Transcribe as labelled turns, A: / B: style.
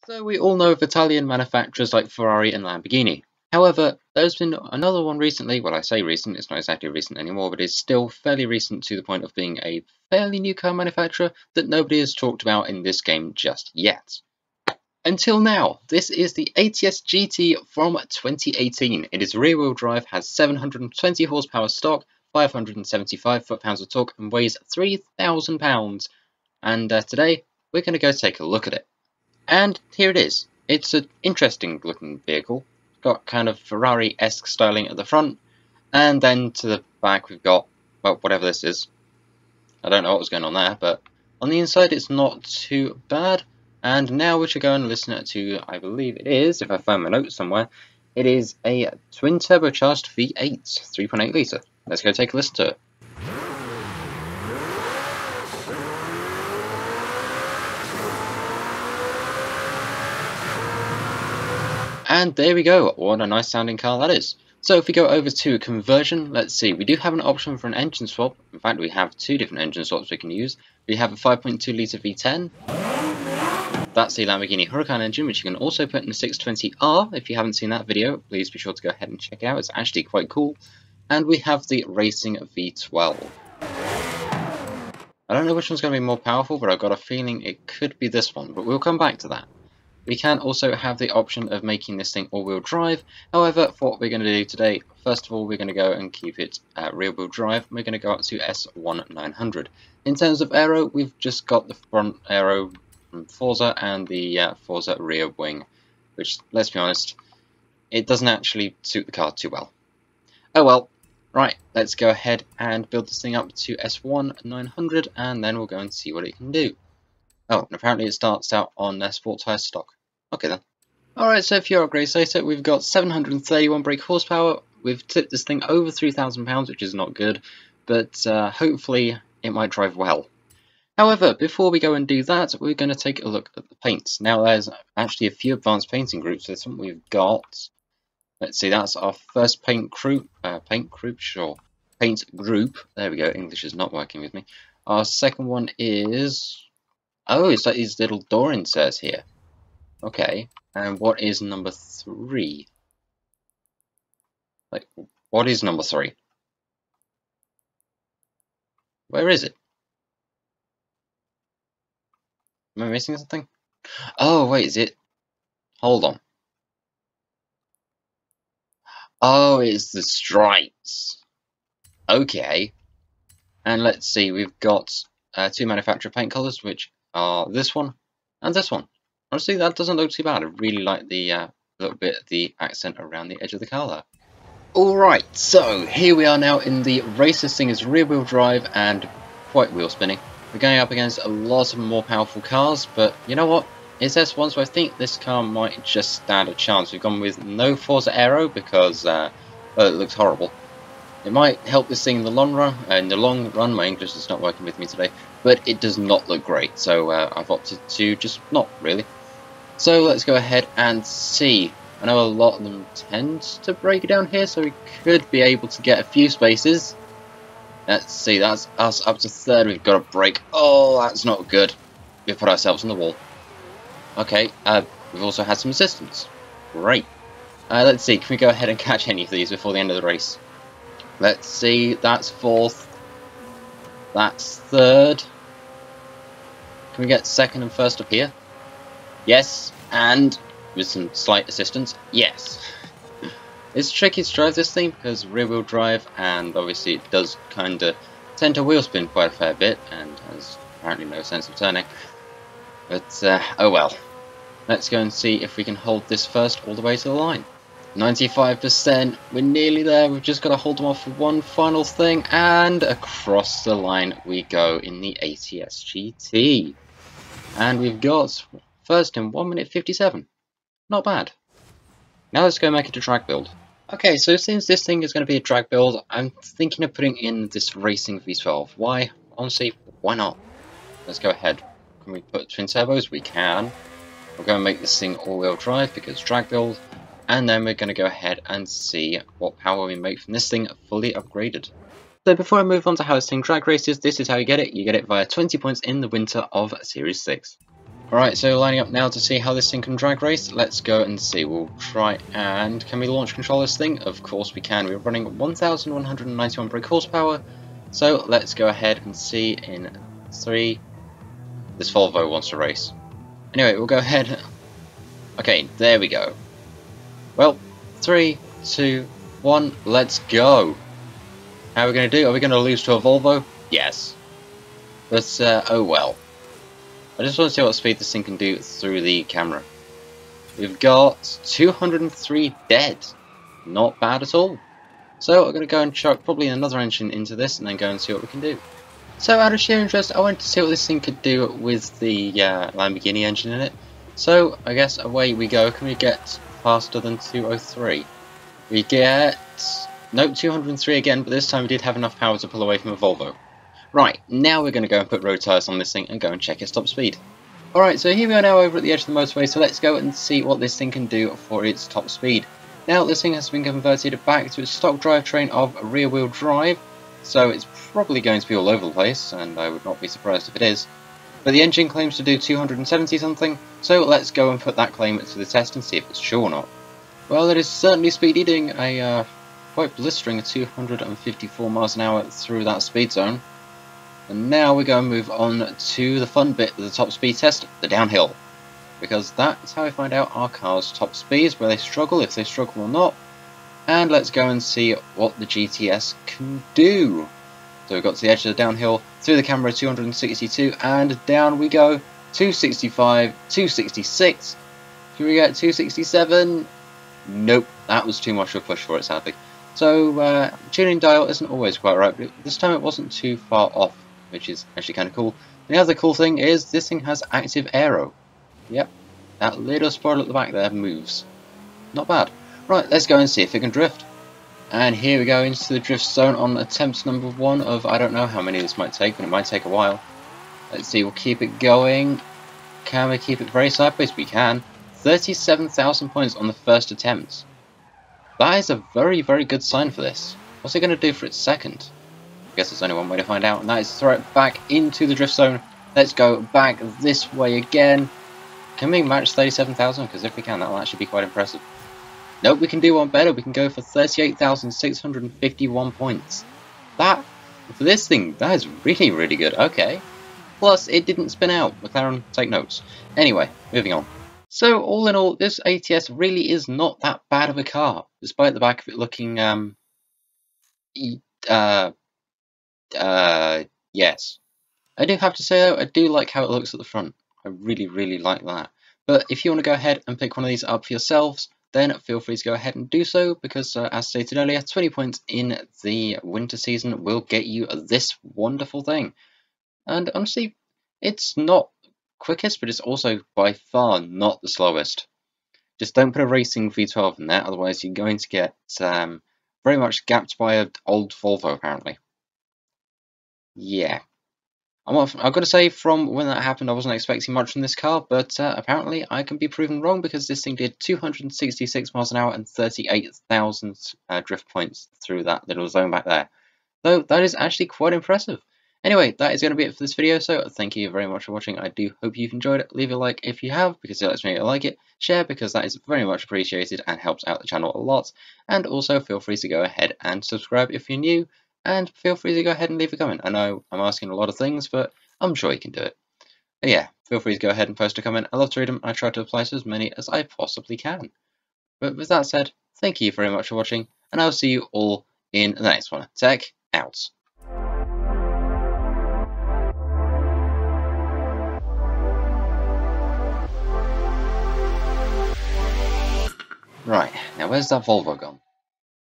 A: So we all know of Italian manufacturers like Ferrari and Lamborghini. However, there's been another one recently, well I say recent, it's not exactly recent anymore, but it's still fairly recent to the point of being a fairly new car manufacturer that nobody has talked about in this game just yet. Until now, this is the ATS GT from 2018. It is rear-wheel drive, has 720 horsepower stock, 575 foot-pounds of torque, and weighs 3,000 pounds. And today, we're going to go take a look at it. And here it is. It's an interesting looking vehicle. It's got kind of Ferrari-esque styling at the front, and then to the back we've got, well, whatever this is. I don't know what was going on there, but on the inside it's not too bad. And now we should go and listen to, I believe it is, if I find my notes somewhere, it is a twin turbocharged V8, 3.8 litre. Let's go take a listen to it. And there we go, what a nice sounding car that is. So if we go over to conversion, let's see, we do have an option for an engine swap. In fact, we have two different engine swaps we can use. We have a 5.2 litre V10. That's the Lamborghini HURACAN engine, which you can also put in the 620R. If you haven't seen that video, please be sure to go ahead and check it out. It's actually quite cool. And we have the Racing V12. I don't know which one's going to be more powerful, but I've got a feeling it could be this one, but we'll come back to that. We can also have the option of making this thing all-wheel drive. However, for what we're going to do today, first of all, we're going to go and keep it rear-wheel drive. We're going to go up to S1900. In terms of aero, we've just got the front aero from Forza and the Forza rear wing, which, let's be honest, it doesn't actually suit the car too well. Oh well. Right, let's go ahead and build this thing up to S1900, and then we'll go and see what it can do. Oh, and apparently it starts out on sport tyre stock. Okay then. Alright, so for your upgrade later, we've got 731 brake horsepower. We've tipped this thing over 3,000 pounds, which is not good, but hopefully it might drive well. However, before we go and do that, we're going to take a look at the paints. Now, there's actually a few advanced painting groups. This one we've got. Let's see, that's our first paint group. Paint group. There we go. English is not working with me. Our second one is. Oh, it's like these little door inserts here. Okay, and what is number 3? Like, what is number 3? Where is it? Am I missing something? Oh, wait, is it? Hold on. Oh, it's the stripes. Okay. And let's see, we've got two manufacturer paint colours, which are this one and this one. Honestly, that doesn't look too bad. I really like the little bit of the accent around the edge of the car there. Alright, so here we are now in the race. This thing is rear-wheel drive and quite wheel spinning. We're going up against a lot of more powerful cars, but you know what? It's S1, so I think this car might just stand a chance. We've gone with no Forza Aero because well, it looks horrible. It might help this thing in the long run. My English is not working with me today, but it does not look great. So I've opted to just not really. So let's go ahead and see. I know a lot of them tend to break down here, so we could be able to get a few spaces. Let's see, that's us up to third. We've got a break. Oh, that's not good. We've put ourselves on the wall. Okay, we've also had some assistance. Great. Let's see, can we go ahead and catch any of these before the end of the race? Let's see, that's 4th. That's 3rd. Can we get 2nd and 1st up here? Yes, and with some slight assistance, yes. It's tricky to drive this thing because rear-wheel drive, and obviously it does kind of tend to wheel spin quite a fair bit, and has apparently no sense of turning. But, oh well. Let's go and see if we can hold this first all the way to the line. 95%, we're nearly there, we've just got to hold them off for one final thing, and across the line we go in the ATS GT. And we've got first in 1 minute 57. Not bad. Now let's go make it a drag build. Okay, so since this thing is going to be a drag build, I'm thinking of putting in this Racing V12. Why? Honestly, why not? Let's go ahead. Can we put twin turbos? We can. We're going to make this thing all-wheel drive because drag build. And then we're going to go ahead and see what power we make from this thing fully upgraded. So before I move on to how this thing drag races, this is how you get it. You get it via 20 points in the winter of Series 6. Alright, so lining up now to see how this thing can drag race. Let's go and see. We'll try and... Can we launch control this thing? Of course we can. We're running 1,191 brake horsepower. So let's go ahead and see in 3... This Volvo wants to race. Anyway, we'll go ahead. Okay, there we go. Well, 3, 2, 1, let's go. How are we going to do? Are we going to lose to a Volvo? Yes. But, oh well. I just want to see what speed this thing can do through the camera. We've got 203 dead. Not bad at all. So I'm going to go and chuck probably another engine into this and then go and see what we can do. So out of sheer interest, I wanted to see what this thing could do with the Lamborghini engine in it. So I guess away we go. Can we get faster than 203? We get... Nope, 203 again, but this time we did have enough power to pull away from a Volvo. Right, now we're going to go and put road tyres on this thing and go and check its top speed. Alright, so here we are now over at the edge of the motorway, so let's go and see what this thing can do for its top speed. Now, this thing has been converted back to its stock drivetrain of rear-wheel drive, so it's probably going to be all over the place, and I would not be surprised if it is. But the engine claims to do 270 something, so let's go and put that claim to the test and see if it's true or not. Well, it is certainly speedy, doing a quite blistering 254 miles an hour through that speed zone. And now we're going to move on to the fun bit of the top speed test, the downhill. Because that is how we find out our car's top speeds, where they struggle, if they struggle or not. And let's go and see what the GTS can do. So we've got to the edge of the downhill, through the camera 262, and down we go, 265, 266. Can we get 267? Nope, that was too much of a push for it, sadly. So, tuning dial isn't always quite right, but this time it wasn't too far off, which is actually kind of cool. The other cool thing is this thing has active aero. Yep, that little spoiler at the back there moves. Not bad. Right, let's go and see if it can drift. And here we go into the drift zone on attempt number 1 of, I don't know how many this might take, but it might take a while. Let's see, we'll keep it going. Can we keep it very sideways? We can. 37,000 points on the first attempt. That is a very, very good sign for this. What's it going to do for its second? I guess there's only one way to find out, and that is to throw it back into the drift zone. Let's go back this way again. Can we match 37,000? Because if we can, that'll actually be quite impressive. Nope, we can do one better. We can go for 38,651 points. That, for this thing, that is really, really good. Okay. Plus, it didn't spin out. McLaren, take notes. Anyway, moving on. So, all in all, this ATS really is not that bad of a car, despite the back of it looking, yes. I do have to say, though, I do like how it looks at the front. I really, really like that. But if you want to go ahead and pick one of these up for yourselves, then feel free to go ahead and do so, because as stated earlier, 20 points in the winter season will get you this wonderful thing. And honestly, it's not quickest, but it's also by far not the slowest. Just don't put a racing V12 in there, otherwise you're going to get very much gapped by an old Volvo, apparently. Yeah. I've got to say, from when that happened, I wasn't expecting much from this car, but apparently I can be proven wrong, because this thing did 266 miles an hour and 38,000 drift points through that little zone back there. So that is actually quite impressive. Anyway, that is going to be it for this video, so thank you very much for watching. I do hope you've enjoyed it. Leave a like if you have, because it lets me know you like it. Share, because that is very much appreciated and helps out the channel a lot. And also feel free to go ahead and subscribe if you're new. And feel free to go ahead and leave a comment. I know I'm asking a lot of things, but I'm sure you can do it. But yeah, feel free to go ahead and post a comment. I love to read them. I try to apply to as many as I possibly can. But with that said, thank you very much for watching, and I'll see you all in the next one. Tech out. Right, now where's that Volvo gone?